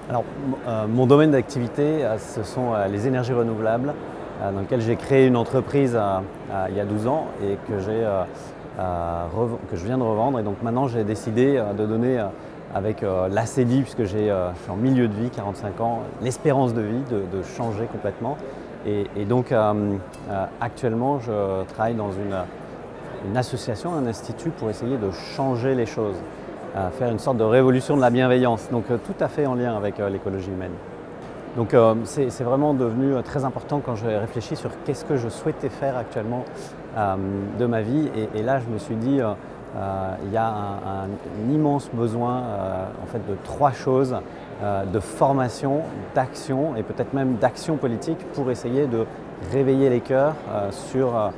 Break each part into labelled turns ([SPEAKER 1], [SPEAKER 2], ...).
[SPEAKER 1] Alors, mon domaine d'activité, ce sont les énergies renouvelables, dans lequel j'ai créé une entreprise il y a 12 ans et que je viens de revendre. Et donc maintenant, j'ai décidé de donner avec l'ACDI, puisque je suis en milieu de vie, 45 ans, l'espérance de vie, de changer complètement. Et donc, actuellement, je travaille dans une association, un institut pour essayer de changer les choses. Faire une sorte de révolution de la bienveillance, donc tout à fait en lien avec l'écologie humaine. Donc c'est vraiment devenu très important quand j'ai réfléchi sur qu'est-ce que je souhaitais faire actuellement de ma vie. Et là, je me suis dit, il y a un immense besoin en fait, de trois choses, de formation, d'action et peut-être même d'action politique pour essayer de réveiller les cœurs sur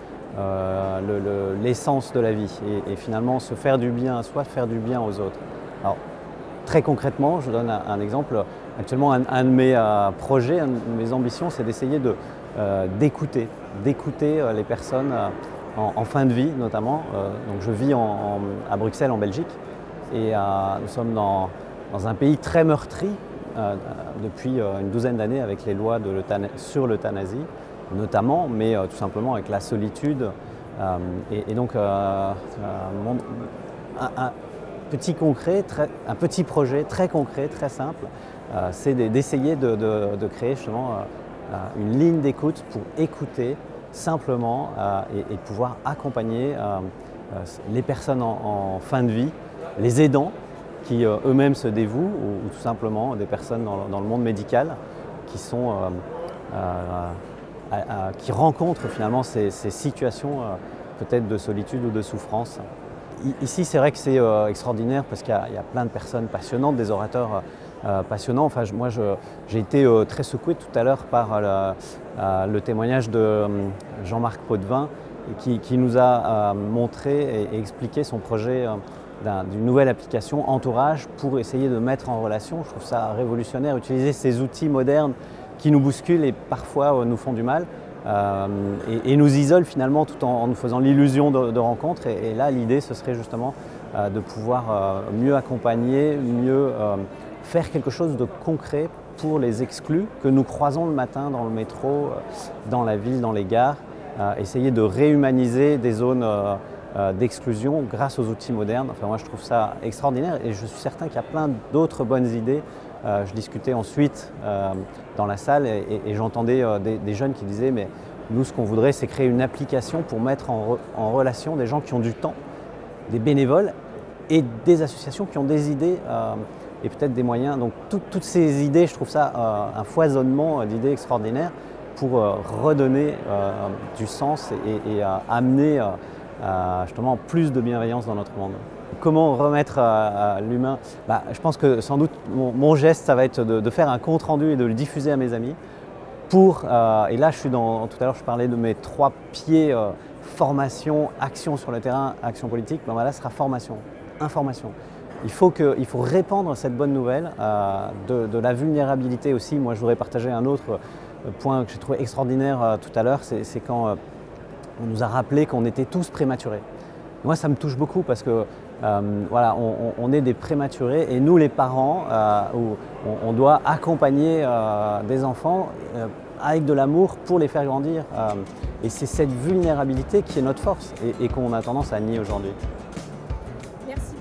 [SPEAKER 1] l'essence de la vie et finalement se faire du bien à soi, faire du bien aux autres. Alors, très concrètement, je donne un exemple. Actuellement, un de mes projets, une de mes ambitions, c'est d'essayer d'écouter les personnes en fin de vie notamment. Donc je vis à Bruxelles en Belgique et nous sommes dans un pays très meurtri depuis une douzaine d'années avec les lois sur l'euthanasie notamment, mais tout simplement avec la solitude. Et donc un petit projet très concret, très simple, c'est d'essayer de créer justement une ligne d'écoute pour écouter simplement et pouvoir accompagner les personnes en fin de vie, les aidants qui eux-mêmes se dévouent ou tout simplement des personnes dans le monde médical qui rencontrent finalement ces situations peut-être de solitude ou de souffrance. Ici, c'est vrai que c'est extraordinaire parce qu'il y a plein de personnes passionnantes, des orateurs passionnants. Enfin, moi, j'ai été très secoué tout à l'heure par le témoignage de Jean-Marc Potvin qui nous a montré et expliqué son projet d'une nouvelle application Entourage pour essayer de mettre en relation. Je trouve ça révolutionnaire, utiliser ces outils modernes qui nous bousculent et parfois nous font du mal et nous isolent finalement tout en nous faisant l'illusion de rencontres. Et là, l'idée, ce serait justement de pouvoir mieux accompagner, mieux faire quelque chose de concret pour les exclus que nous croisons le matin dans le métro, dans la ville, dans les gares, essayer de réhumaniser des zones d'exclusion grâce aux outils modernes. Enfin, moi, je trouve ça extraordinaire et je suis certain qu'il y a plein d'autres bonnes idées. Je discutais ensuite dans la salle et j'entendais des jeunes qui disaient mais nous ce qu'on voudrait c'est créer une application pour mettre en relation des gens qui ont du temps, des bénévoles et des associations qui ont des idées et peut-être des moyens. Donc toutes ces idées, je trouve ça un foisonnement d'idées extraordinaires pour redonner du sens et amener justement plus de bienveillance dans notre monde. Comment remettre l'humain ? Je pense que sans doute mon geste, ça va être de faire un compte rendu et de le diffuser à mes amis. Et là, tout à l'heure, je parlais de mes 3 pieds, formation, action sur le terrain, action politique. Là, ce sera formation, information. Il faut répandre cette bonne nouvelle de la vulnérabilité aussi. Moi, je voudrais partager un autre point que j'ai trouvé extraordinaire tout à l'heure, c'est quand on nous a rappelé qu'on était tous prématurés. Moi, ça me touche beaucoup parce que voilà, on est des prématurés et nous, les parents, on doit accompagner des enfants avec de l'amour pour les faire grandir. Et c'est cette vulnérabilité qui est notre force et qu'on a tendance à nier aujourd'hui.
[SPEAKER 2] Merci.